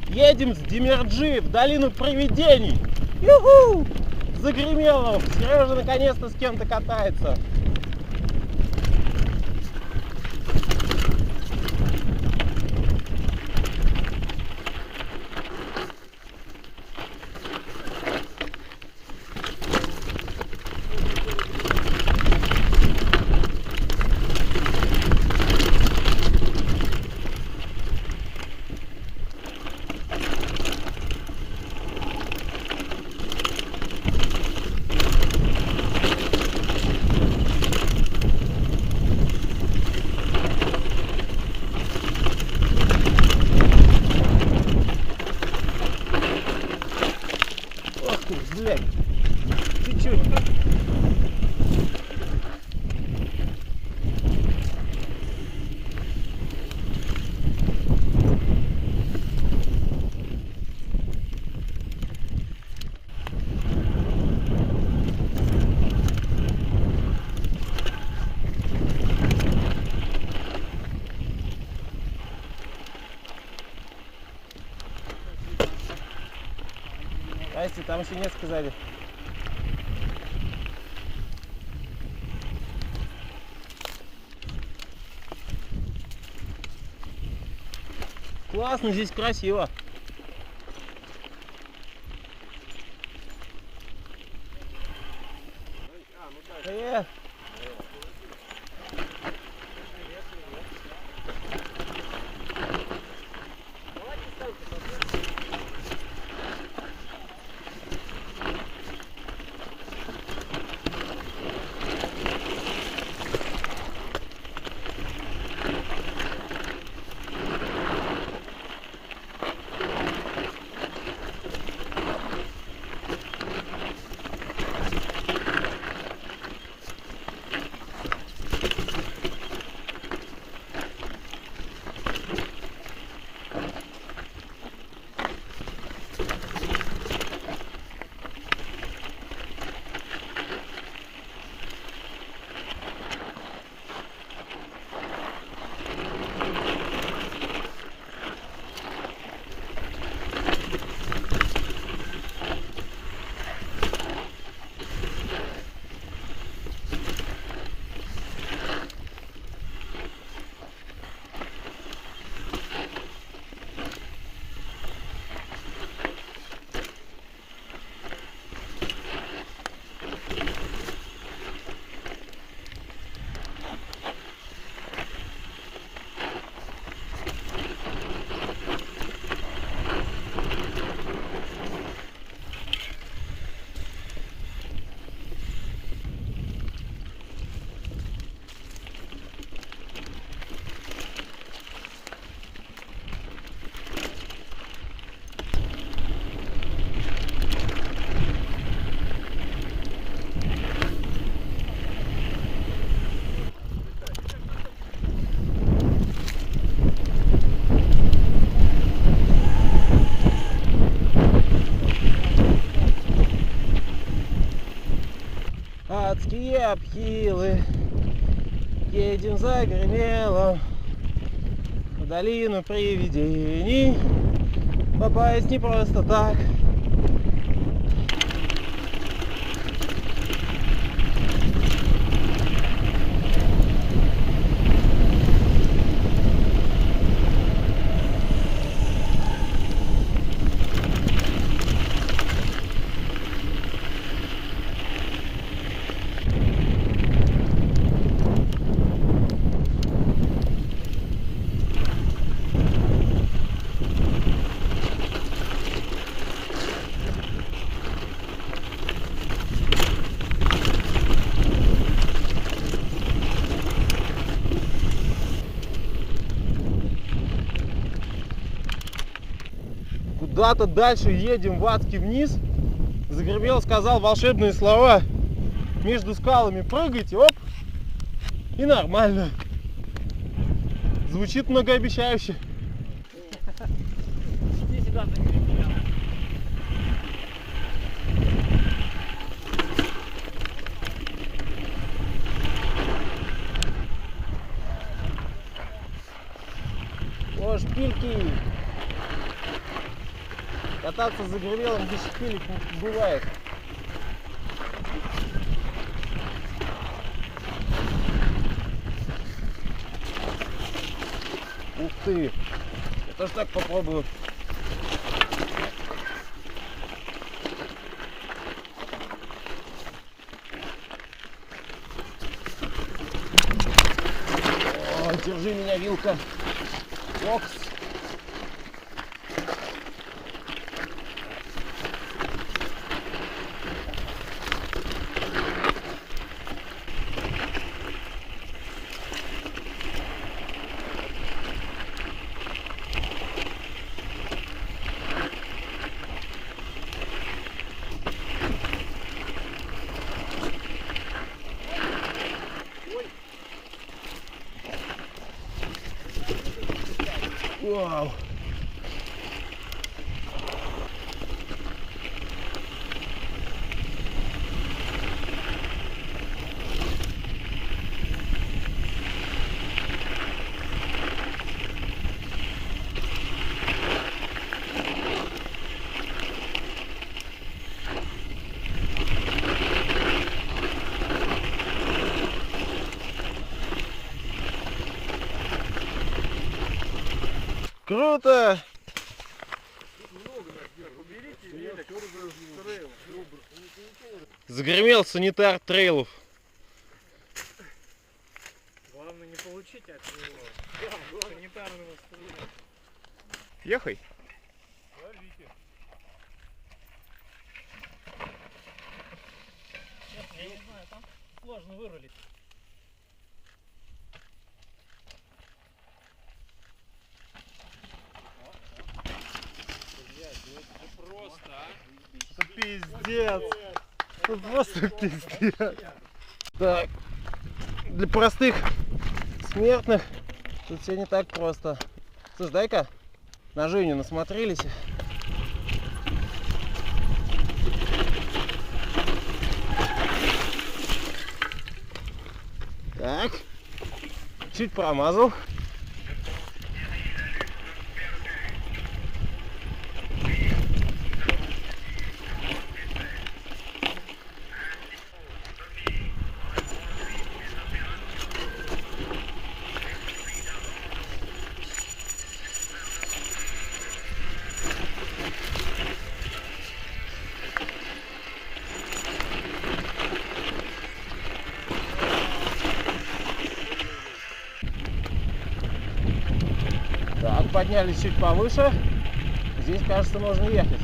Едем с Демерджи в долину привидений. Юху! Загремело. Сережа наконец-то с кем-то катается. Блядь, чуть-чуть. Здрасте, там еще несколько сзади. Классно, здесь красиво. Привет. Адские обхилы, едем за Гремелом в долину привидений. Попасть не просто так. Куда-то дальше едем в Адский вниз. Загремел, сказал волшебные слова. Между скалами прыгайте, оп, и нормально. Звучит многообещающе. Иди сюда, загреб меня. О, шпильки. Кататься за гребелом без шпилек не бывает. Ух ты! Я тоже так попробую. О, держи меня, вилка. Фокс. Вау! Круто! Загремел санитар трейлов. Главное не получить от него санитарного стреля. Ехай. Я не знаю, там сложно вырулить. Пиздец! Ну просто пиздец! Так, для простых смертных тут все не так просто. Слушай, дай-ка на Женю насмотрелись. Так, чуть промазал. Так, поднялись чуть повыше. Здесь, кажется, можно ехать.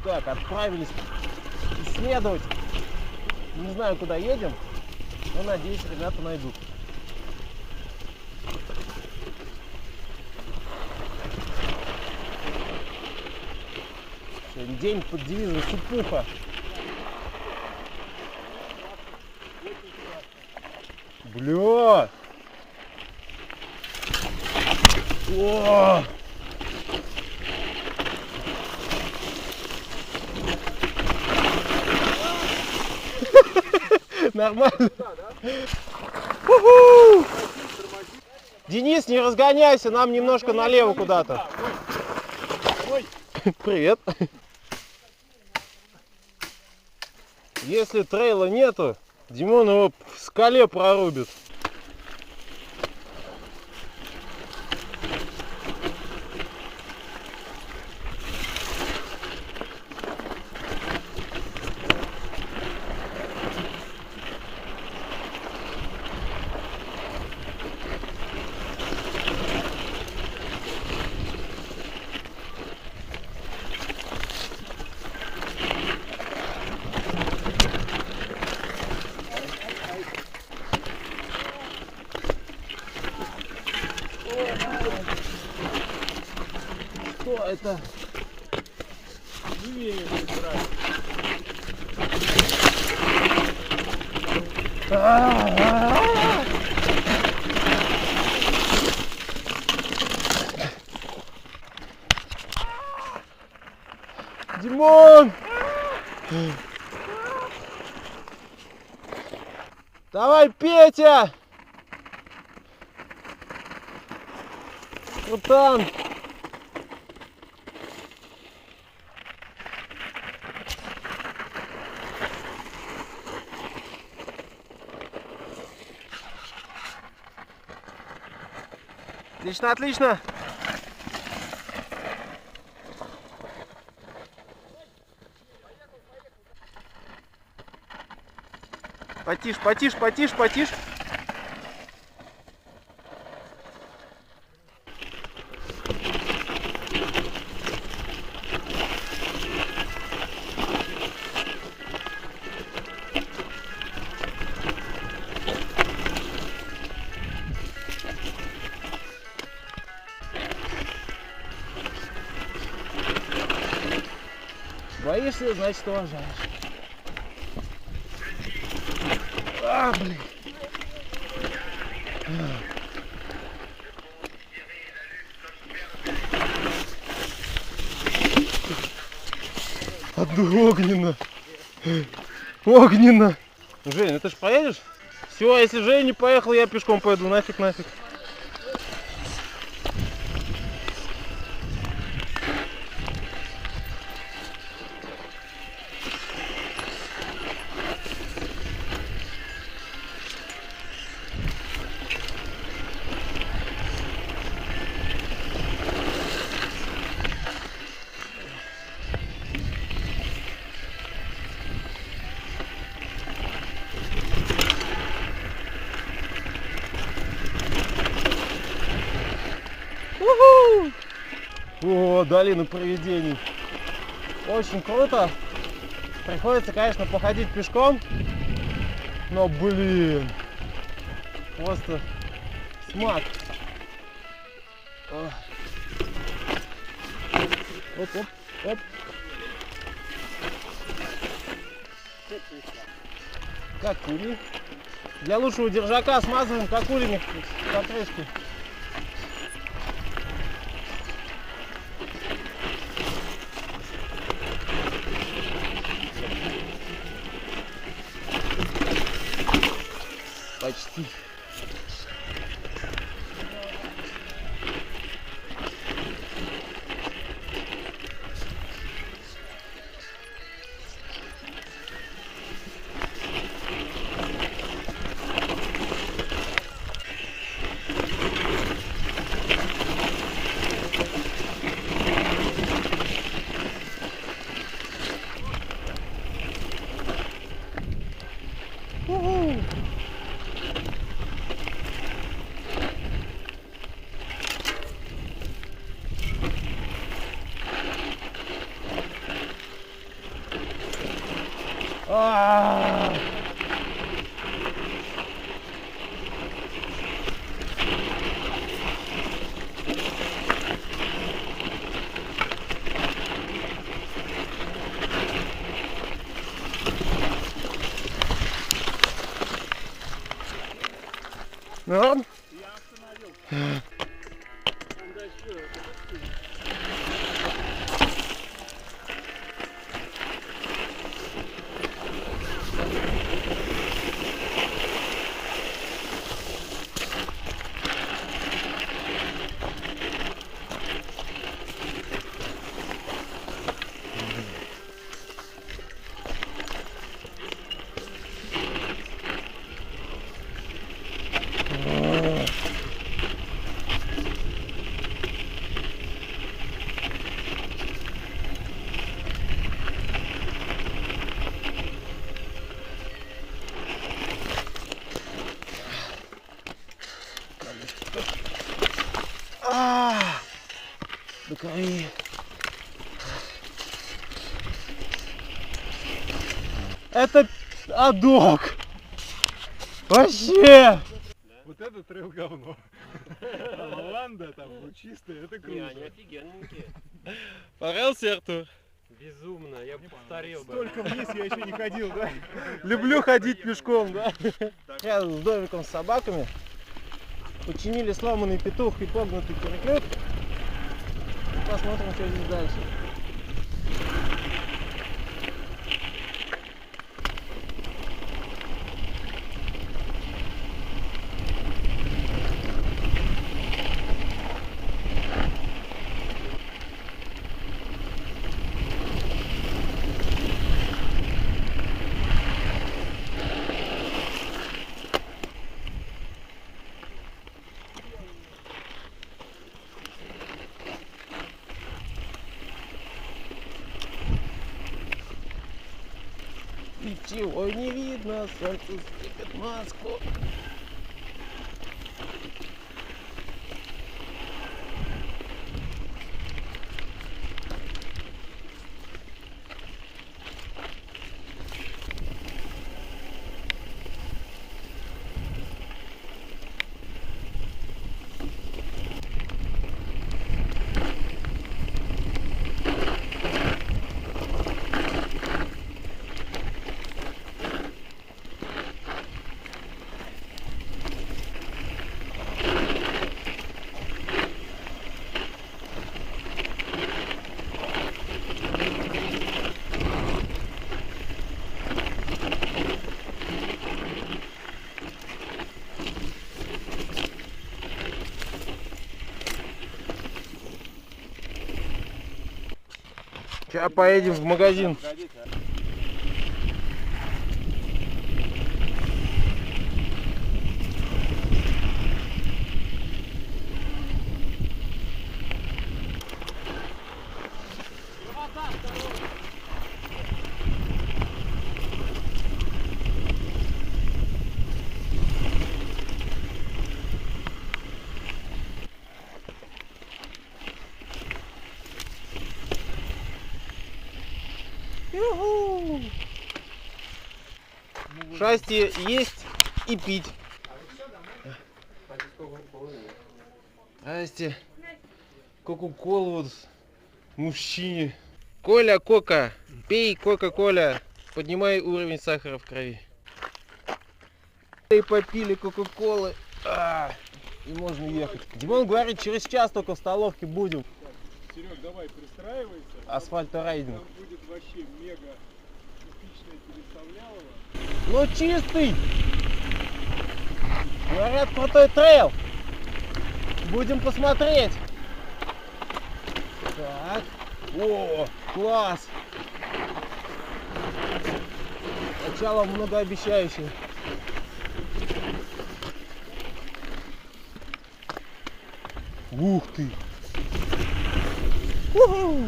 Так, отправились исследовать. Не знаю, куда едем, но надеюсь, ребята найдут. Сегодня день под девизом «Супуха». Бля! О! Нормально. У-ху! Денис, не разгоняйся, нам немножко налево куда-то. Привет. Если трейла нету, Димон его в скале прорубит. Что это? Живее брать. Димон! Давай, Петя! Крутан! Отлично, отлично! Потише, потише, потише, потише. Боишься, значит уважаешь. А, блин. Огненно. Огненно. Жень, ну ты ж поедешь? Все, если Женя не поехал, я пешком пойду. Нафиг, нафиг. О, долина привидений. Очень круто. Приходится, конечно, походить пешком. Но, блин, просто смак. Оп, оп, оп. Какули. Для лучшего держака смазываем какулями покрышки. Почти. Норм? Я остановил. Там дальше. До крови. Это адок. Вообще. Вот Вот это трейл говно. Лаванда там чистая, это Не, круто. они офигенненькие. Понравился, Артур? Безумно, я бы повторил бы. Столько вниз я еще не ходил, да? Люблю ходить пешком, да? Рядом с домиком с собаками. Починили сломанный петух и погнутый переклеп. Посмотрим, что здесь дальше. Ничего не видно, солнце слепит маску. Сейчас поедем в магазин. Ю-ху! Шасти есть и пить. Здрасте. Кока-колу вот мужчине. Коля, Кока, пей Кока-Коля, поднимай уровень сахара в крови. И попили Кока-Колы. И можно ехать. Димон говорит, через час только в столовке будем. Серег, давай пристраивайся. Асфальторайдинг. Там будет вообще мега типичное переставлялово. Ну чистый! Говорят, крутой трейл. Будем посмотреть. Так. О, класс! Начало многообещающее. Ух ты! У-ху!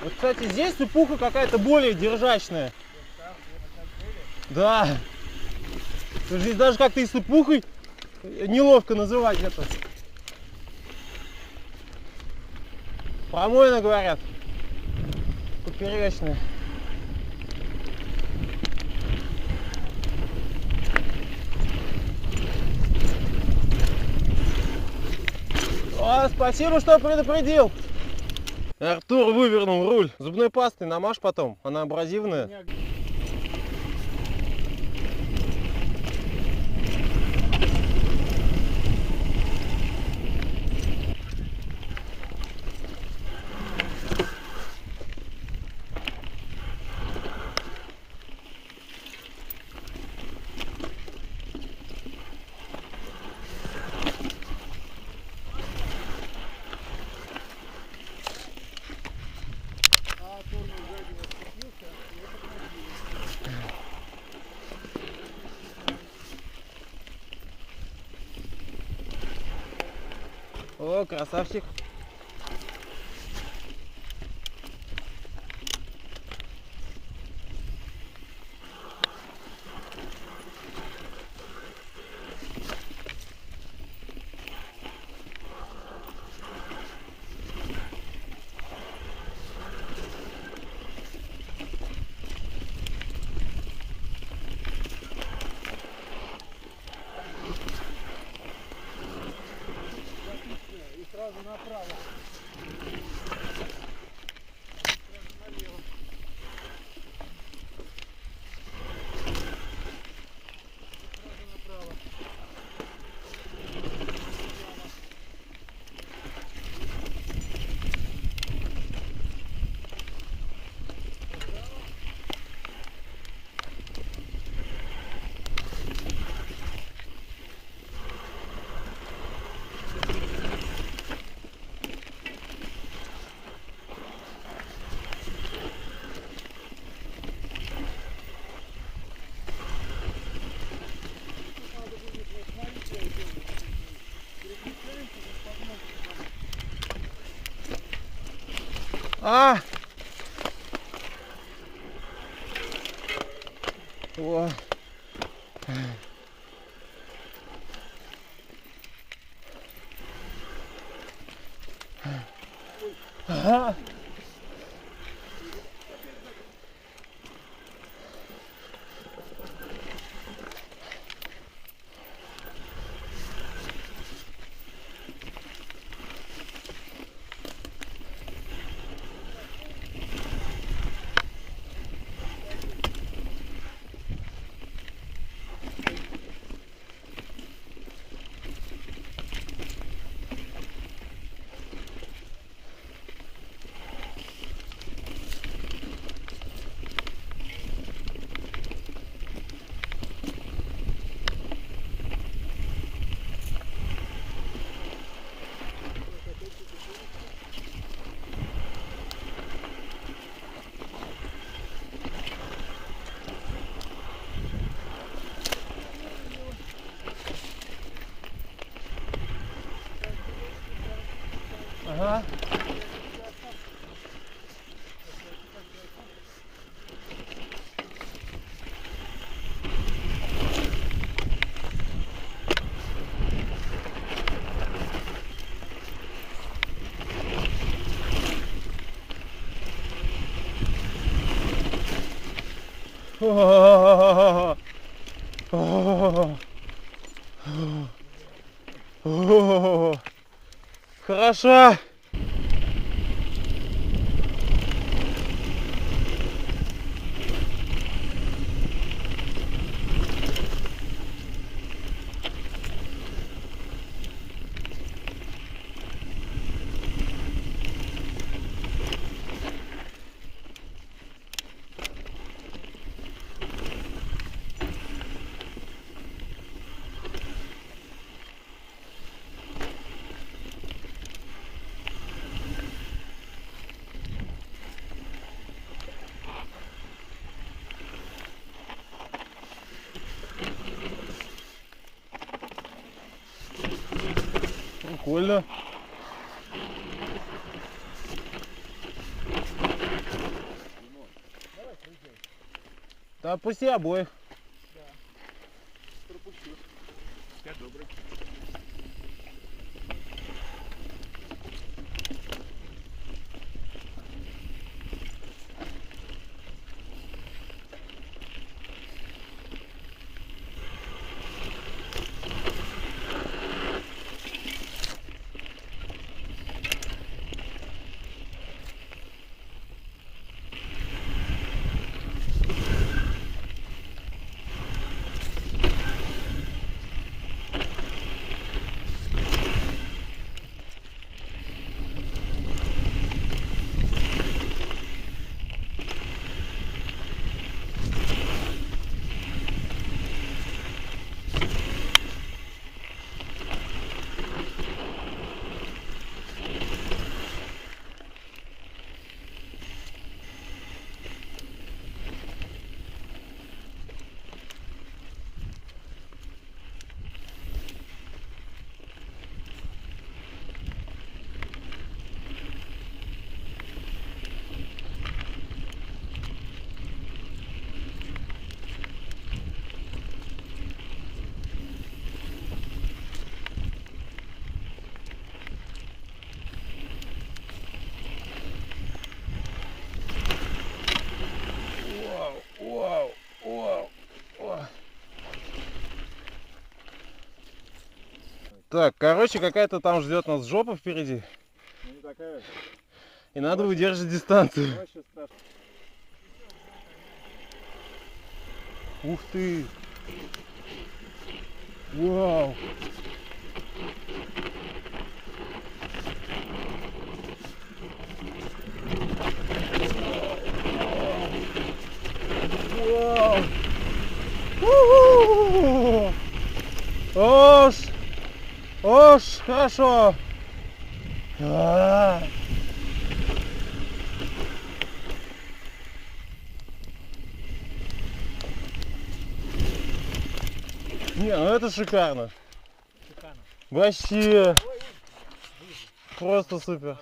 Вот, кстати, здесь сыпуха какая-то более держачная. Да. Здесь даже как-то и сыпухой неловко называть это. Промойно, говорят. Поперечная. О, спасибо, что предупредил. Артур вывернул руль. Зубной пастой намажь потом, она абразивная. О, красавчик. А! О! Ага! Ага. О-о-о-о-о-о. О-о-о-о. Хорошо. Прикольно. Да отпусти обоих. Я добрый. Вау, вау, вау. Так, короче, какая-то там ждет нас жопа впереди. Ну не такая. И надо выдержать дистанцию. Вообще страшно. Ух ты! Вау! Вау! У-ху! Ош! Ош, хорошо! А-а-а! Не, ну это шикарно. Шикарно. Вообще. Просто супер.